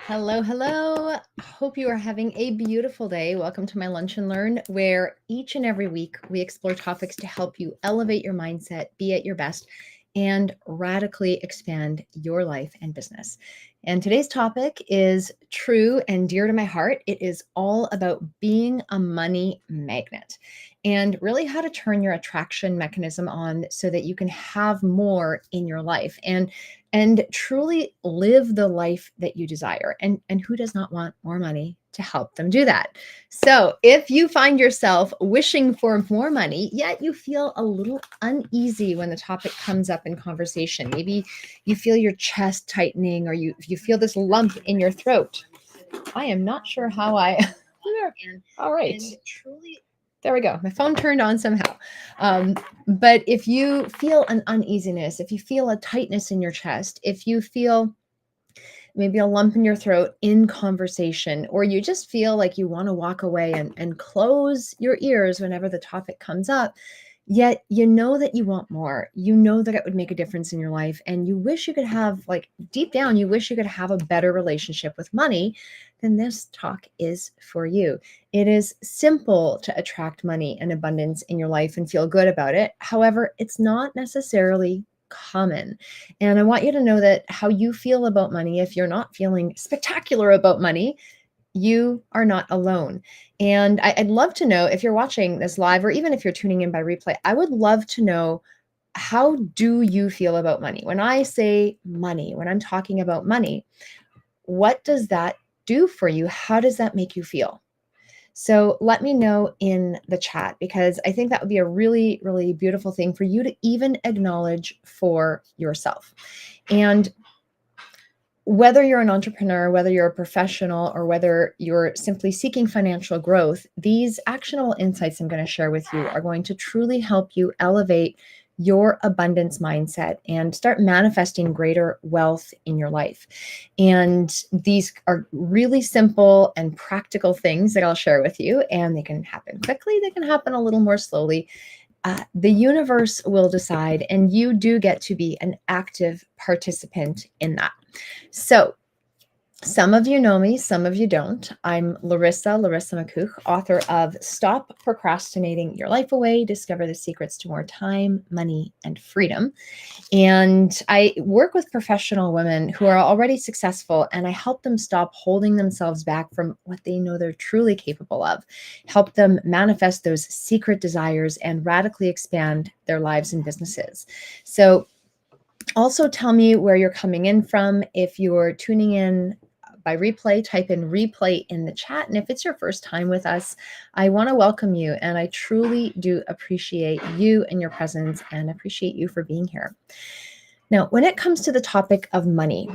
Hello, hello. Hope you are having a beautiful day. Welcome to my Lunch and Learn, where each and every week we explore topics to help you elevate your mindset, be at your best, and radically expand your life and business. And today's topic is true and dear to my heart. It is all about being a money magnet and really how to turn your attraction mechanism on so that you can have more in your life. And truly live the life that you desire. And who does not want more money to help them do that? So if you find yourself wishing for more money, yet you feel a little uneasy when the topic comes up in conversation, maybe you feel your chest tightening or you feel this lump in your throat. I am not sure how I. All right. There we go. My phone turned on somehow. But if you feel an uneasiness, if you feel a tightness in your chest, if you feel maybe a lump in your throat in conversation, or you just feel like you want to walk away and close your ears whenever the topic comes up, yet you know that you want more, you know that it would make a difference in your life, and you wish you could have, like deep down, you wish you could have a better relationship with money, then this talk is for you. It is simple to attract money and abundance in your life and feel good about it. However, it's not necessarily common. And I want you to know that how you feel about money, if you're not feeling spectacular about money, you are not alone. And I'd love to know if you're watching this live or even if you're tuning in by replay, I would love to know, how do you feel about money? When I say money, when I'm talking about money, what does that do for you? How does that make you feel? So let me know in the chat, because I think that would be a really, really beautiful thing for you to even acknowledge for yourself. And whether you're an entrepreneur, whether you're a professional, or whether you're simply seeking financial growth, these actionable insights I'm going to share with you are going to truly help you elevate your abundance mindset and start manifesting greater wealth in your life. And these are really simple and practical things that I'll share with you, and they can happen quickly, they can happen a little more slowly. The universe will decide, and you do get to be an active participant in that. So, some of you know me, some of you don't. I'm Larissa McCooch, author of Stop Procrastinating Your Life Away, Discover the Secrets to More Time, Money, and Freedom. And I work with professional women who are already successful, and I help them stop holding themselves back from what they know they're truly capable of, help them manifest those secret desires and radically expand their lives and businesses. So also tell me where you're coming in from. If you're tuning in by replay, type in replay in the chat. And if it's your first time with us, I want to welcome you. And I truly do appreciate you and your presence, and appreciate you for being here. Now, when it comes to the topic of money,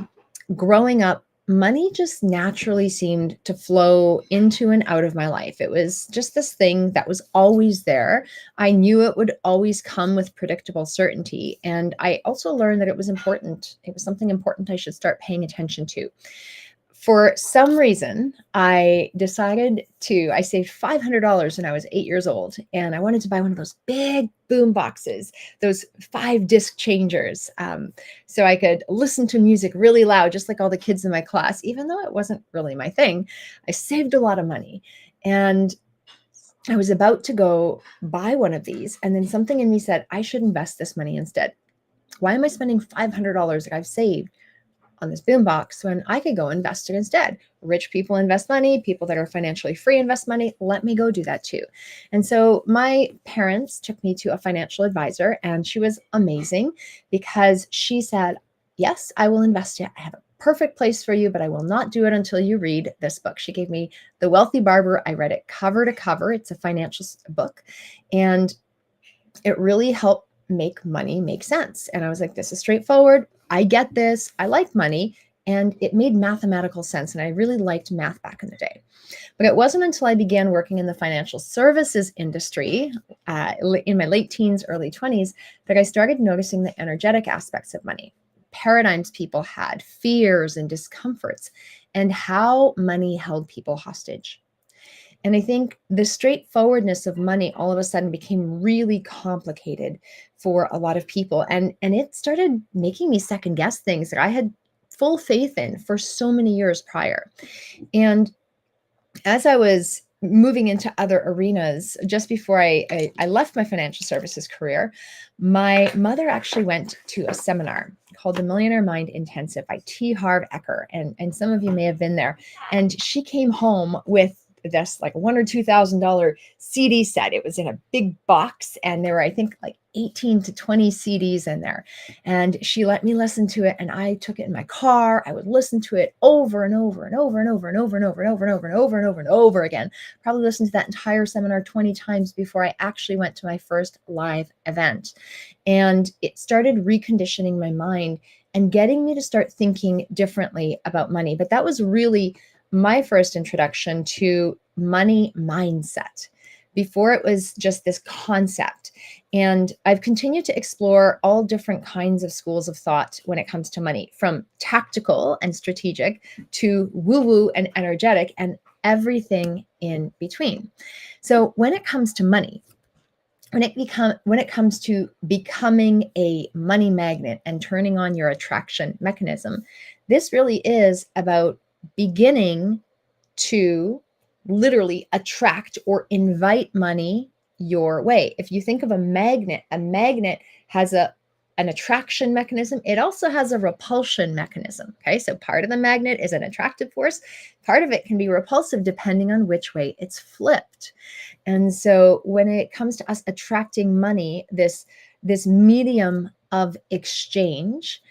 growing up, money just naturally seemed to flow into and out of my life. It was just this thing that was always there. I knew it would always come with predictable certainty. And I also learned that it was important. It was something important I should start paying attention to. For some reason, I saved $500 when I was 8 years old, and I wanted to buy one of those big boom boxes, those 5-disc changers, so I could listen to music really loud, just like all the kids in my class, even though it wasn't really my thing. I saved a lot of money, and I was about to go buy one of these, and then something in me said, I should invest this money instead. Why am I spending $500 that I've saved on this boombox when I could go invest it instead? Rich people invest money. People that are financially free invest money. Let me go do that too. And so my parents took me to a financial advisor, and she was amazing because she said, yes, I will invest it. I have a perfect place for you, but I will not do it until you read this book. She gave me The Wealthy Barber. I read it cover to cover. It's a financial book, and it really helped make money make sense. And I was like, this is straightforward. I get this. I like money. And it made mathematical sense. And I really liked math back in the day. But it wasn't until I began working in the financial services industry in my late teens, early 20s, that I started noticing the energetic aspects of money, paradigms people had, fears and discomforts, and how money held people hostage. And I think the straightforwardness of money all of a sudden became really complicated for a lot of people. And it started making me second guess things that I had full faith in for so many years prior. And as I was moving into other arenas, just before I left my financial services career, my mother actually went to a seminar called the Millionaire Mind Intensive by T. Harv Eker. And some of you may have been there. And she came home with this like $1,000 or $2,000 CD set. It was in a big box, and there were, I think, like 18 to 20 CDs in there. And she let me listen to it, and I took it in my car. I would listen to it over and over and over and over and over and over and over and over and over and over and over again. Probably listened to that entire seminar 20 times before I actually went to my first live event. And it started reconditioning my mind and getting me to start thinking differently about money. But that was really my first introduction to money mindset. Before, it was just this concept. And I've continued to explore all different kinds of schools of thought when it comes to money, from tactical and strategic to woo-woo and energetic, and everything in between. So when it comes to money, when it comes to becoming a money magnet and turning on your attraction mechanism, this really is about beginning to literally attract or invite money your way. If you think of a magnet has an attraction mechanism. It also has a repulsion mechanism. Okay, so part of the magnet is an attractive force. Part of it can be repulsive depending on which way it's flipped. And so when it comes to us attracting money, this medium of exchange,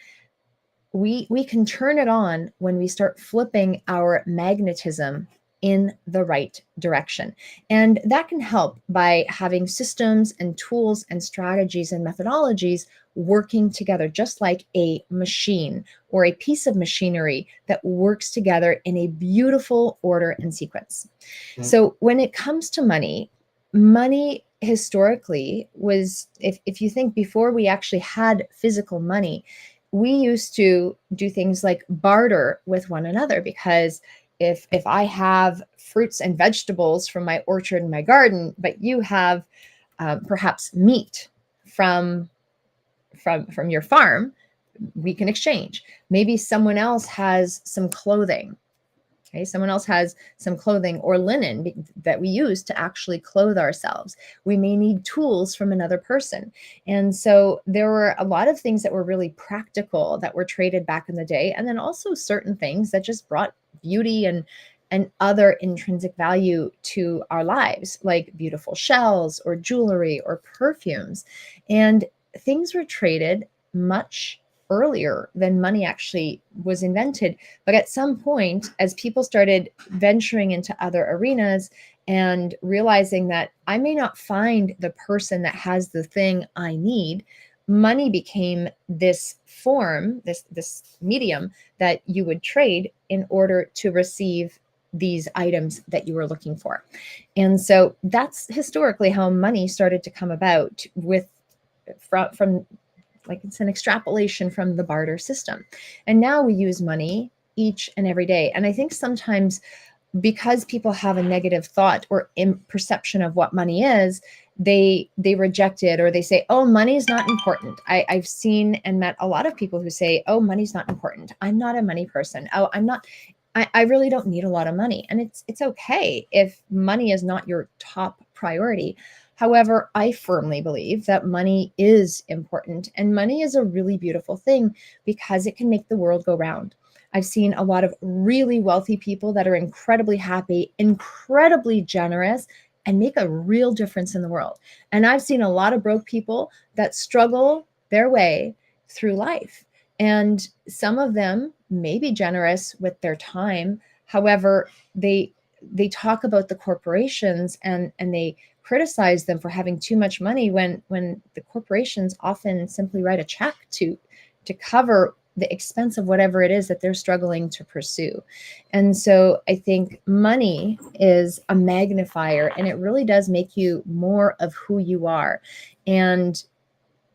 we can turn it on when we start flipping our magnetism in the right direction. And that can help by having systems and tools and strategies and methodologies working together, just like a machine or a piece of machinery that works together in a beautiful order and sequence. So when it comes to money, money historically was, if you think before we actually had physical money, we used to do things like barter with one another, because if I have fruits and vegetables from my orchard and my garden, but you have perhaps meat from your farm, we can exchange. Maybe someone else has some clothing. Okay, someone else has some clothing or linen that we use to actually clothe ourselves. We may need tools from another person. And so there were a lot of things that were really practical that were traded back in the day. And then also certain things that just brought beauty and other intrinsic value to our lives, like beautiful shells or jewelry or perfumes. And things were traded much earlier than money actually was invented. But at some point, as people started venturing into other arenas and realizing that I may not find the person that has the thing I need, money became this form, this medium that you would trade in order to receive these items that you were looking for. And so that's historically how money started to come about, from like, it's an extrapolation from the barter system. And now we use money each and every day. And I think sometimes because people have a negative thought or perception of what money is, they reject it, or they say, oh, money's not important. I've seen and met a lot of people who say, oh, money's not important. I'm not a money person. Oh, I really don't need a lot of money. And it's okay if money is not your top priority. However, I firmly believe that money is important, and money is a really beautiful thing because it can make the world go round. I've seen a lot of really wealthy people that are incredibly happy, incredibly generous, and make a real difference in the world. And I've seen a lot of broke people that struggle their way through life. And some of them may be generous with their time. However, they talk about the corporations and they criticize them for having too much money when the corporations often simply write a check to cover the expense of whatever it is that they're struggling to pursue. And so I think money is a magnifier, and it really does make you more of who you are. And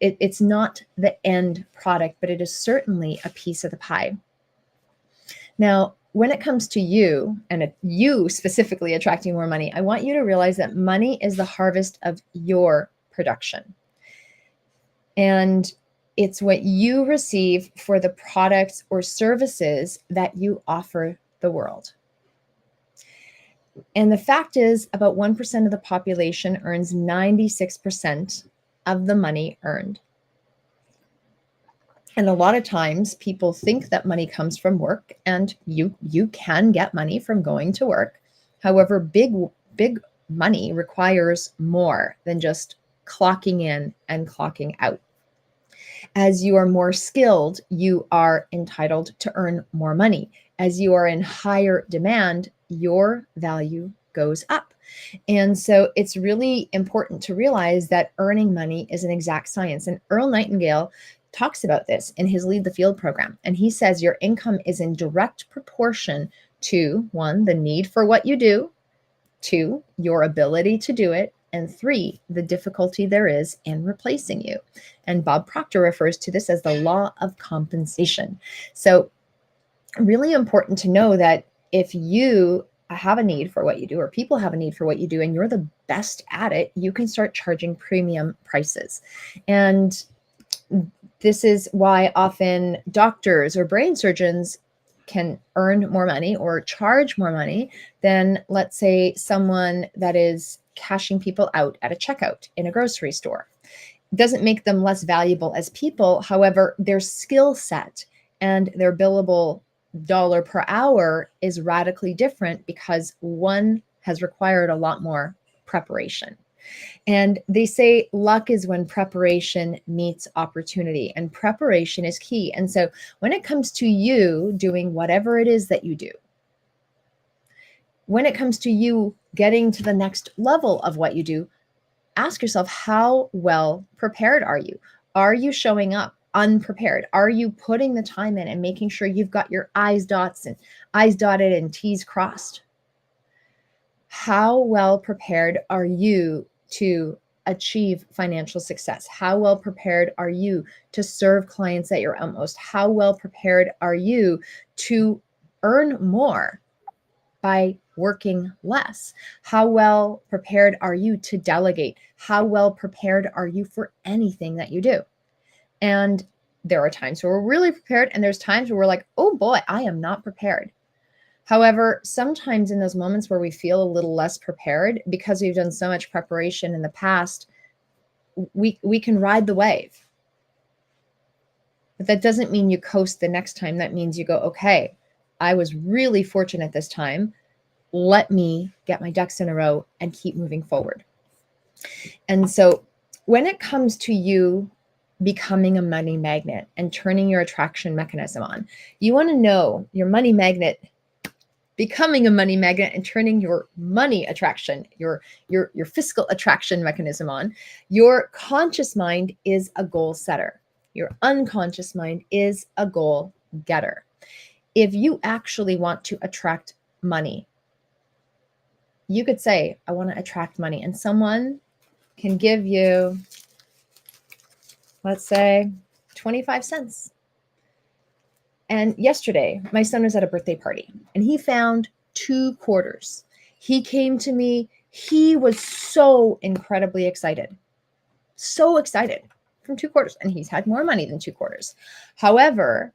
it's not the end product, but it is certainly a piece of the pie. Now, when it comes to you and you specifically attracting more money, I want you to realize that money is the harvest of your production. And It's what you receive for the products or services that you offer the world. And the fact is, about 1% of the population earns 96% of the money earned. And a lot of times people think that money comes from work, and you can get money from going to work. However, big money requires more than just clocking in and clocking out. As you are more skilled, you are entitled to earn more money. As you are in higher demand, your value goes up. And so it's really important to realize that earning money is an exact science. And Earl Nightingale talks about this in his Lead the Field program. And he says your income is in direct proportion to, 1, the need for what you do, 2, your ability to do it, and 3, the difficulty there is in replacing you. And Bob Proctor refers to this as the law of compensation. So really important to know that if you have a need for what you do, or people have a need for what you do, and you're the best at it, you can start charging premium prices. And this is why often doctors or brain surgeons can earn more money or charge more money than, let's say, someone that is cashing people out at a checkout in a grocery store. It doesn't make them less valuable as people. However, their skill set and their billable dollar per hour is radically different because one has required a lot more preparation. And they say luck is when preparation meets opportunity, and preparation is key. And so when it comes to you doing whatever it is that you do, when it comes to you getting to the next level of what you do, ask yourself, how well prepared are you? Are you showing up unprepared? Are you putting the time in and making sure you've got your I's dotted and T's crossed? How well prepared are you to achieve financial success? How well prepared are you to serve clients at your utmost? How well prepared are you to earn more by working less? How well prepared are you to delegate? How well prepared are you for anything that you do? And there are times where we're really prepared, and there's times where we're like, oh boy, I am not prepared. However, sometimes in those moments where we feel a little less prepared because we've done so much preparation in the past, we can ride the wave. But that doesn't mean you coast the next time. That means you go, okay, I was really fortunate this time. Let me get my ducks in a row and keep moving forward. And so when it comes to you becoming a money magnet and turning your attraction mechanism on, you want to know your money magnet, becoming a money magnet and turning your money attraction, your fiscal attraction mechanism on. Your conscious mind is a goal setter. Your unconscious mind is a goal getter. If you actually want to attract money, you could say, I want to attract money, and someone can give you, let's say, 25 cents. And yesterday, my son was at a birthday party and he found 2 quarters. He came to me. He was so incredibly excited. So excited from 2 quarters. And he's had more money than 2 quarters. However,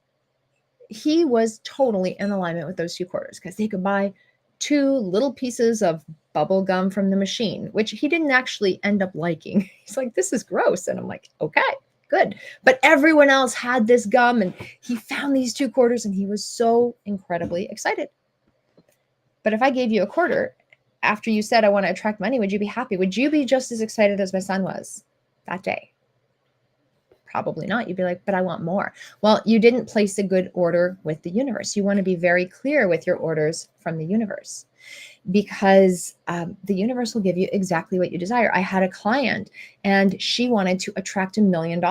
he was totally in alignment with those 2 quarters because they could buy 2 little pieces of bubble gum from the machine, which he didn't actually end up liking. He's like, this is gross. And I'm like, okay. Good. But everyone else had this gum and he found these 2 quarters and he was so incredibly excited. But if I gave you a quarter after you said, I want to attract money, would you be happy? Would you be just as excited as my son was that day? Probably not. You'd be like, but I want more. Well, you didn't place a good order with the universe. You want to be very clear with your orders from the universe, because the universe will give you exactly what you desire. I had a client and she wanted to attract $1 million.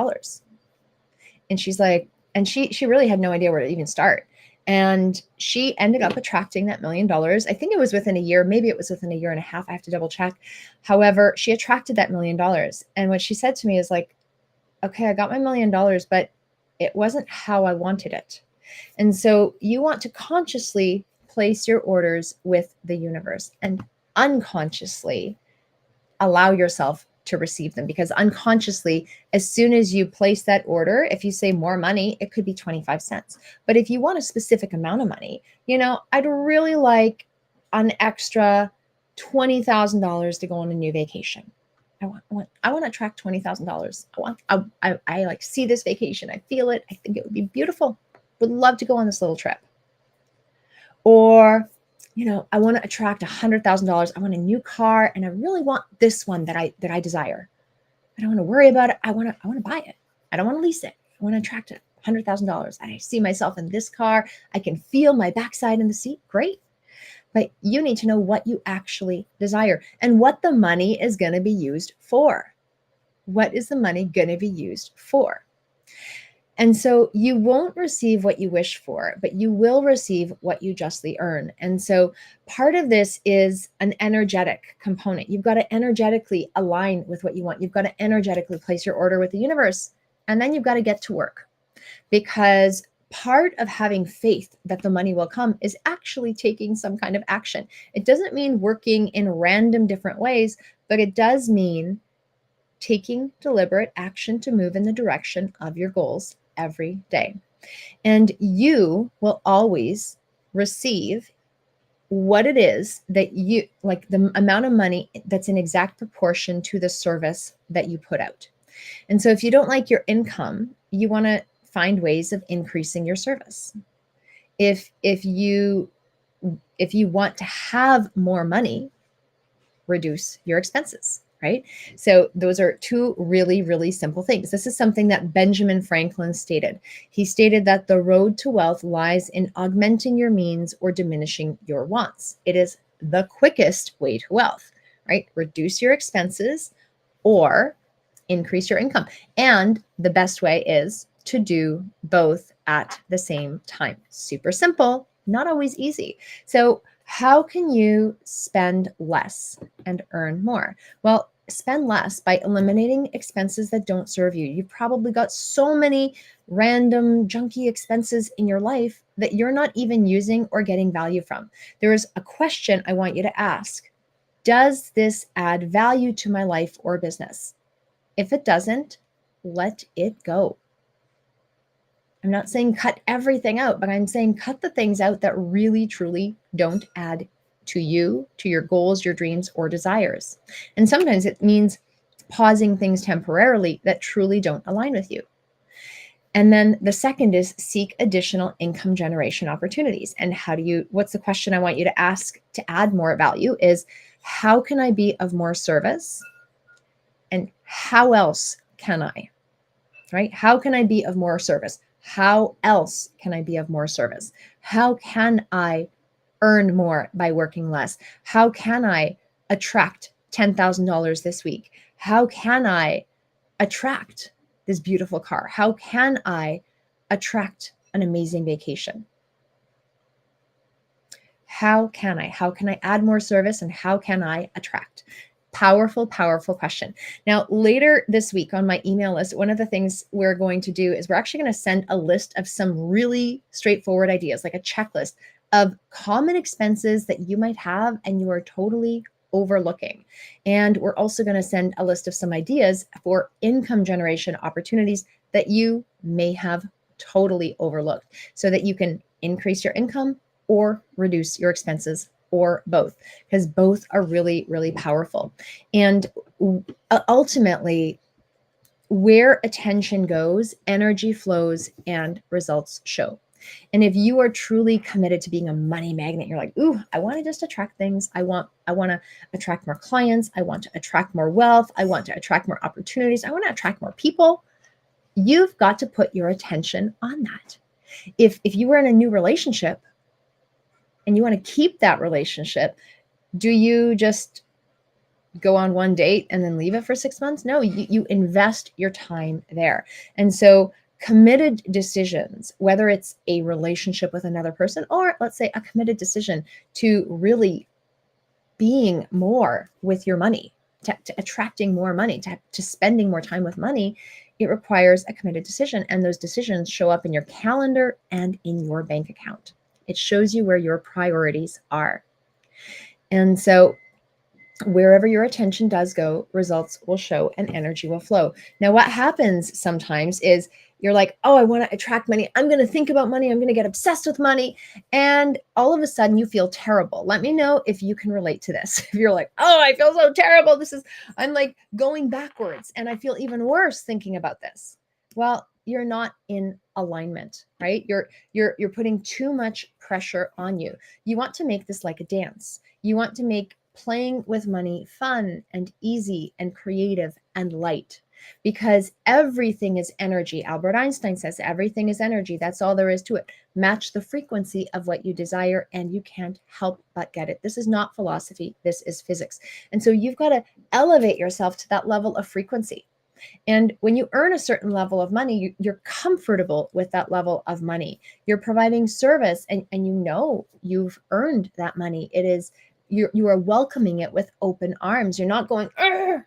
And she's like, and she really had no idea where to even start. And she ended up attracting that $1 million. I think it was within a year, maybe it was within a year and a half. I have to double check. However, she attracted that $1 million. And what she said to me is like, okay, I got my $1 million, but it wasn't how I wanted it. And so you want to consciously place your orders with the universe and unconsciously allow yourself to receive them, because unconsciously, as soon as you place that order, if you say more money, it could be 25 cents. But if you want a specific amount of money, I'd really like an extra $20,000 to go on a new vacation. I want to attract $20,000. I like see this vacation. I feel it. I think it would be beautiful. Would love to go on this little trip. Or, I want to attract $100,000. I want a new car, and I really want this one that I desire. I don't want to worry about it. I want to buy it. I don't want to lease it. I want to attract $100,000. And I see myself in this car. I can feel my backside in the seat. Great. But you need to know what you actually desire and what the money is going to be used for. What is the money going to be used for? And so you won't receive what you wish for, but you will receive what you justly earn. And so part of this is an energetic component. You've got to energetically align with what you want. You've got to energetically place your order with the universe. And then you've got to get to work, because part of having faith that the money will come is actually taking some kind of action. It doesn't mean working in random different ways, but it does mean taking deliberate action to move in the direction of your goals every day. And you will always receive what it is that you like, the amount of money that's in exact proportion to the service that you put out. And so if you don't like your income, you want to find ways of increasing your service. If you want to have more money, reduce your expenses, right? So those are two really, really simple things. This is something that Benjamin Franklin stated. He stated that the road to wealth lies in augmenting your means or diminishing your wants. It is the quickest way to wealth, right? Reduce your expenses or increase your income. And the best way is to do both at the same time. Super simple, not always easy. So how can you spend less and earn more? Well, spend less by eliminating expenses that don't serve you. You've probably got so many random junky expenses in your life that you're not even using or getting value from. There is a question I want you to ask. Does this add value to my life or business? If it doesn't, let it go. I'm not saying cut everything out, but I'm saying cut the things out that really, truly don't add to you, to your goals, your dreams, or desires. And sometimes it means pausing things temporarily that truly don't align with you. And then the second is seek additional income generation opportunities. And what's the question I want you to ask to add more value is, how can I be of more service? And how else can I, right? How can I be of more service? How else can I be of more service? How can I earn more by working less? How can I attract $10,000 this week? How can I attract this beautiful car? How can I attract an amazing vacation? How can I add more service, and how can I attract? Powerful, powerful question. Now, later this week on my email list, one of the things we're going to do is we're actually going to send a list of some really straightforward ideas, like a checklist of common expenses that you might have and you are totally overlooking. And we're also going to send a list of some ideas for income generation opportunities that you may have totally overlooked, so that you can increase your income or reduce your expenses, or both, because both are really, really powerful. And ultimately, where attention goes, energy flows and results show. And if you are truly committed to being a money magnet, you're like, ooh, I want to just attract things. I want to attract more clients. I want to attract more wealth. I want to attract more opportunities. I want to attract more people. You've got to put your attention on that. If you were in a new relationship and you want to keep that relationship, do you just go on one date and then leave it for 6 months? No, you invest your time there. And so committed decisions, whether it's a relationship with another person, or let's say a committed decision to really being more with your money, to attracting more money, to spending more time with money, it requires a committed decision. And those decisions show up in your calendar and in your bank account. It shows you where your priorities are. And so Wherever your attention does go, results will show and energy will flow. Now, what happens sometimes is you're like, oh, I want to attract money. I'm going to think about money. I'm going to get obsessed with money. And all of a sudden you feel terrible. Let me know if you can relate to this. If you're like, oh, I feel so terrible. I'm like going backwards and I feel even worse thinking about this. Well, you're not in alignment, right? You're putting too much pressure on you. You want to make this like a dance. You want to make playing with money fun and easy and creative and light, because everything is energy. Albert Einstein says everything is energy. That's all there is to it. Match the frequency of what you desire and you can't help but get it. This is not philosophy. This is physics. And so you've got to elevate yourself to that level of frequency. And when you earn a certain level of money, you're comfortable with that level of money. You're providing service and you know you've earned that money. It is you are welcoming it with open arms. You're not going,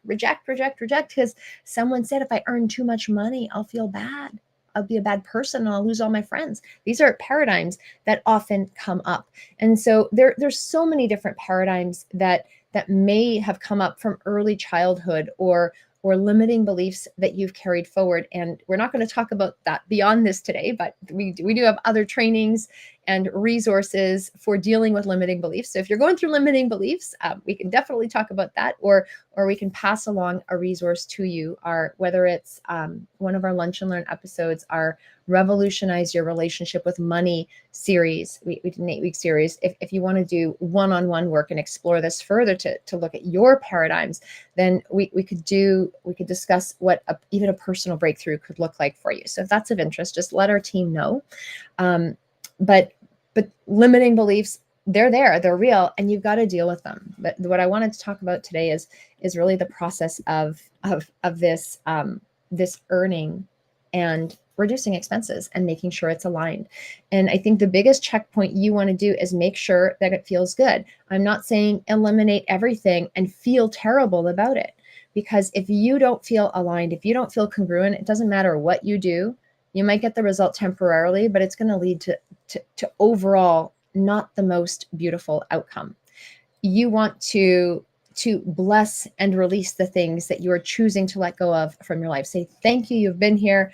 reject, reject, reject, because someone said if I earn too much money, I'll feel bad. I'll be a bad person and I'll lose all my friends. These are paradigms that often come up. And so there's so many different paradigms that may have come up from early childhood or limiting beliefs that you've carried forward. And we're not going to talk about that beyond this today, but we do have other trainings and resources for dealing with limiting beliefs. So if you're going through limiting beliefs, we can definitely talk about that, or we can pass along a resource to you, whether it's one of our Lunch and Learn episodes, our Revolutionize Your Relationship with Money series. We did an 8-week series. If you want to do one-on-one work and explore this further to look at your paradigms, then we could discuss what even a personal breakthrough could look like for you. So if that's of interest, just let our team know. But limiting beliefs, they're real, and you've got to deal with them. But what I wanted to talk about today is really the process of this this earning and reducing expenses and making sure it's aligned. And I think the biggest checkpoint you want to do is make sure that it feels good. I'm not saying eliminate everything and feel terrible about it, because if you don't feel aligned, if you don't feel congruent, it doesn't matter what you do. You might get the result temporarily, but it's going to lead to overall not the most beautiful outcome. You want to bless and release the things that you are choosing to let go of from your life. Say, thank you, you've been here,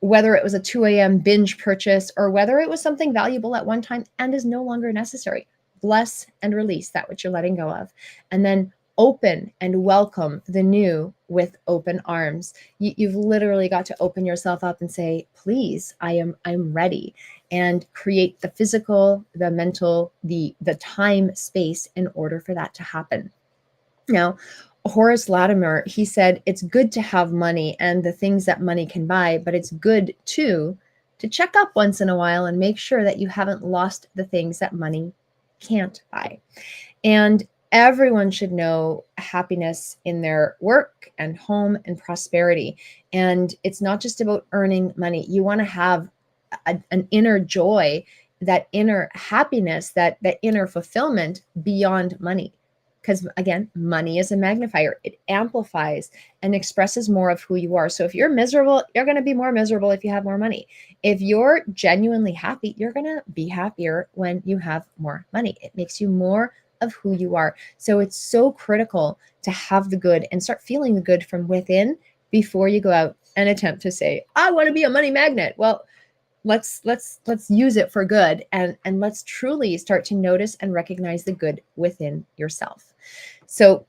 whether it was a 2 a.m. binge purchase or whether it was something valuable at one time and is no longer necessary. Bless and release that which you're letting go of. And then open and welcome the new with open arms. You've literally got to open yourself up and say, please, I'm ready, and create the physical, the mental, the time, space in order for that to happen. Now, Horace Latimer, he said, it's good to have money and the things that money can buy, but it's good too to check up once in a while and make sure that you haven't lost the things that money can't buy. And everyone should know happiness in their work and home and prosperity. And it's not just about earning money. You want to have an inner joy, that inner happiness, that inner fulfillment beyond money. Because again, money is a magnifier. It amplifies and expresses more of who you are. So if you're miserable, you're going to be more miserable if you have more money. If you're genuinely happy, you're going to be happier when you have more money. It makes you more of who you are. So it's so critical to have the good and start feeling the good from within before you go out and attempt to say, I want to be a money magnet. Well, let's use it for good, and let's truly start to notice and recognize the good within yourself. So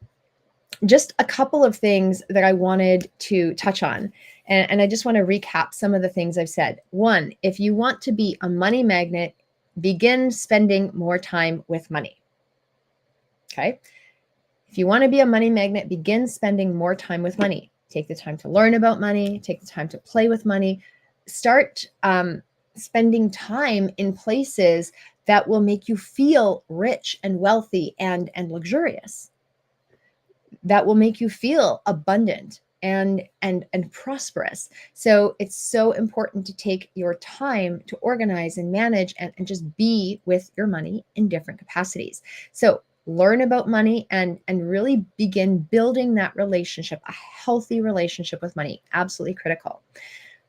just a couple of things that I wanted to touch on, and I just want to recap some of the things I've said. One, if you want to be a money magnet, begin spending more time with money. Okay. If you want to be a money magnet, begin spending more time with money. Take the time to learn about money, take the time to play with money. Start spending time in places that will make you feel rich and wealthy and luxurious, that will make you feel abundant and prosperous. So it's so important to take your time to organize and manage and just be with your money in different capacities. So learn about money and really begin building that relationship, a healthy relationship with money. Absolutely critical.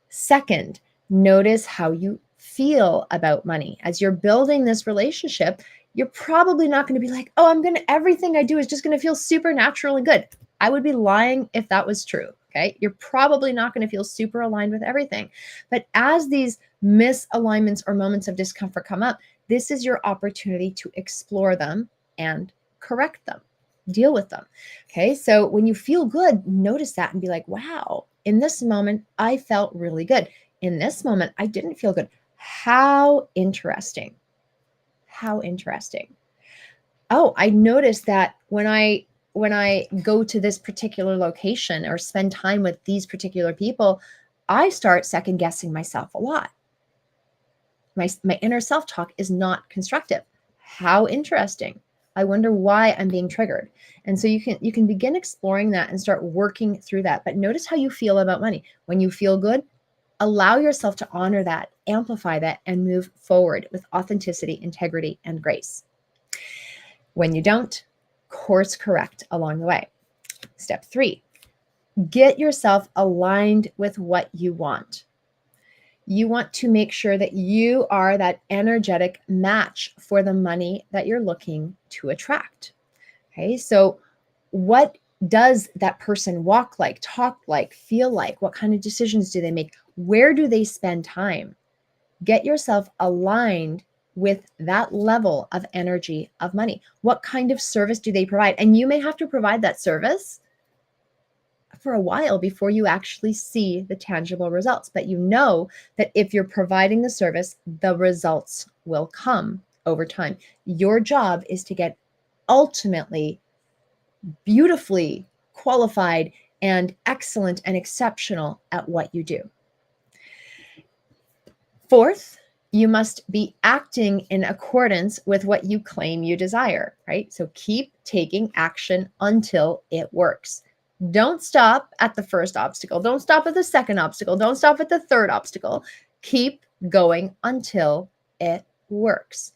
Second, notice how you feel about money. As you're building this relationship, you're probably not going to be like, oh, everything I do is just going to feel supernatural and good. I would be lying if that was true. Okay. You're probably not going to feel super aligned with everything. But as these misalignments or moments of discomfort come up, this is your opportunity to explore them and correct them, deal with them. Okay. So when you feel good, notice that and be like, wow, in this moment, I felt really good. In this moment, I didn't feel good. How interesting. How interesting. Oh, I noticed that when I go to this particular location or spend time with these particular people, I start second guessing myself a lot. My inner self-talk is not constructive. How interesting. I wonder why I'm being triggered. And so you can begin exploring that and start working through that. But notice how you feel about money. When you feel good, allow yourself to honor that, amplify that, and move forward with authenticity, integrity, and grace. When you don't, course correct along the way. Step 3, get yourself aligned with what you want. You want to make sure that you are that energetic match for the money that you're looking to attract. Okay, so what does that person walk like, talk like, feel like? What kind of decisions do they make? Where do they spend time? Get yourself aligned with that level of energy of money. What kind of service do they provide? And you may have to provide that service for a while before you actually see the tangible results. But you know that if you're providing the service, the results will come over time. Your job is to get ultimately beautifully qualified and excellent and exceptional at what you do. Fourth, you must be acting in accordance with what you claim you desire, right? So keep taking action until it works. Don't stop at the first obstacle. Don't stop at the second obstacle. Don't stop at the third obstacle. Keep going until it works.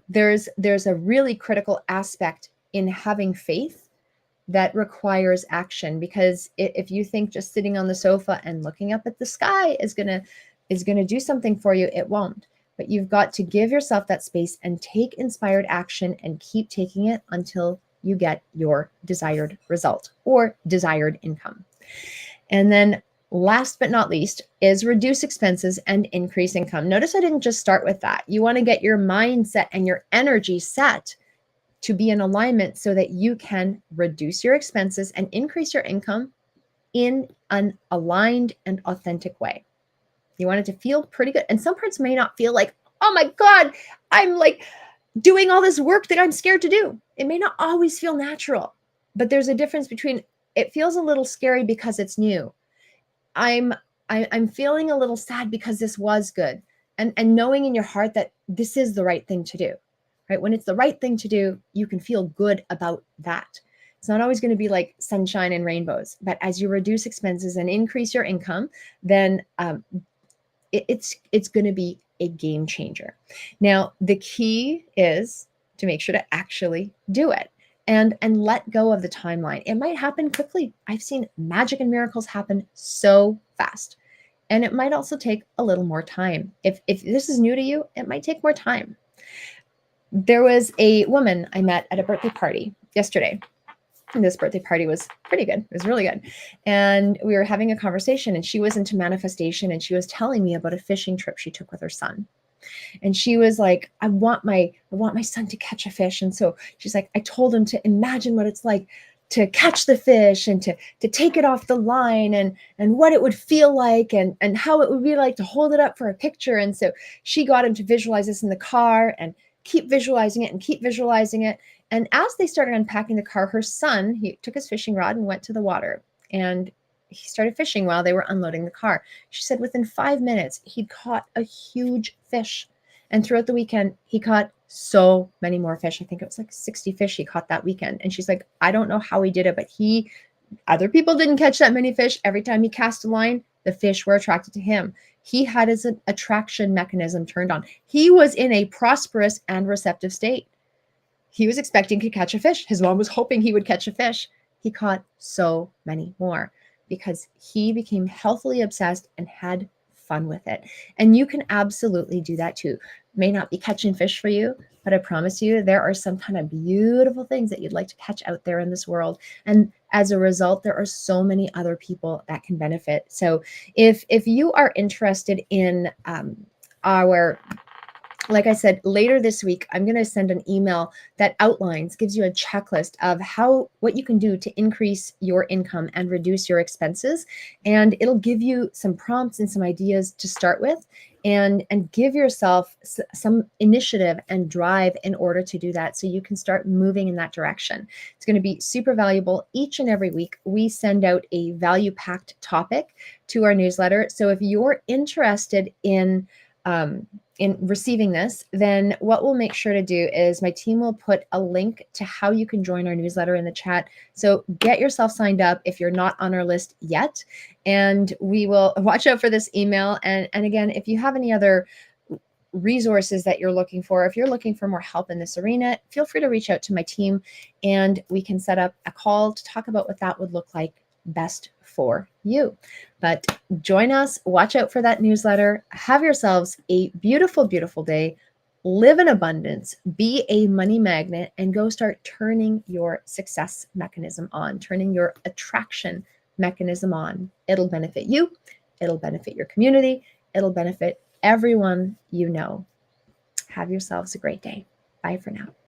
There's a really critical aspect in having faith that requires action, because if you think just sitting on the sofa and looking up at the sky is going to do something for you, it won't. But you've got to give yourself that space and take inspired action and keep taking it until you get your desired result or desired income. And then last but not least is reduce expenses and increase income. Notice I didn't just start with that. You want to get your mindset and your energy set to be in alignment so that you can reduce your expenses and increase your income in an aligned and authentic way. You want it to feel pretty good. And some parts may not feel like, oh my God, I'm like doing all this work that I'm scared to do. It may not always feel natural, but there's a difference between it feels a little scary because it's new. I'm feeling a little sad because this was good. And knowing in your heart that this is the right thing to do, right? When it's the right thing to do, you can feel good about that. It's not always going to be like sunshine and rainbows, but as you reduce expenses and increase your income, then it's going to be a game changer. Now, the key is to make sure to actually do it and let go of the timeline. It might happen quickly. I've seen magic and miracles happen so fast. And it might also take a little more time. If this is new to you, it might take more time. There was a woman I met at a birthday party yesterday. And this birthday party was pretty good. It was really good. And we were having a conversation, and she was into manifestation, and she was telling me about a fishing trip she took with her son. And she was like, I want my son to catch a fish. And so she's like, I told him to imagine what it's like to catch the fish and to take it off the line and what it would feel like and how it would be like to hold it up for a picture. And so she got him to visualize this in the car and keep visualizing it and keep visualizing it. And as they started unpacking the car, her son, he took his fishing rod and went to the water, and he started fishing while they were unloading the car. She said within 5 minutes, he'd caught a huge fish. And throughout the weekend, he caught so many more fish. I think it was like 60 fish he caught that weekend. And she's like, I don't know how he did it, but other people didn't catch that many fish. Every time he cast a line, the fish were attracted to him. He had his attraction mechanism turned on. He was in a prosperous and receptive state. He was expecting to catch a fish. His mom was hoping he would catch a fish. He caught so many more because he became healthily obsessed and had fun with it. And you can absolutely do that too. May not be catching fish for you, but I promise you there are some kind of beautiful things that you'd like to catch out there in this world. And as a result, there are so many other people that can benefit. So if you are interested in our, like I said, later this week, I'm going to send an email that outlines, gives you a checklist of what you can do to increase your income and reduce your expenses. And it'll give you some prompts and some ideas to start with, and give yourself some initiative and drive in order to do that, so you can start moving in that direction. It's going to be super valuable. Each and every week, we send out a value-packed topic to our newsletter. So if you're interested in receiving this, then what we'll make sure to do is my team will put a link to how you can join our newsletter in the chat. So get yourself signed up if you're not on our list yet, and we will watch out for this email. And again, if you have any other resources that you're looking for, if you're looking for more help in this arena, feel free to reach out to my team and we can set up a call to talk about what that would look like best for you. But join us, watch out for that newsletter, have yourselves a beautiful, beautiful day, live in abundance, be a money magnet, and go start turning your success mechanism on, turning your attraction mechanism on. It'll benefit you, it'll benefit your community, it'll benefit everyone you know. Have yourselves a great day. Bye for now.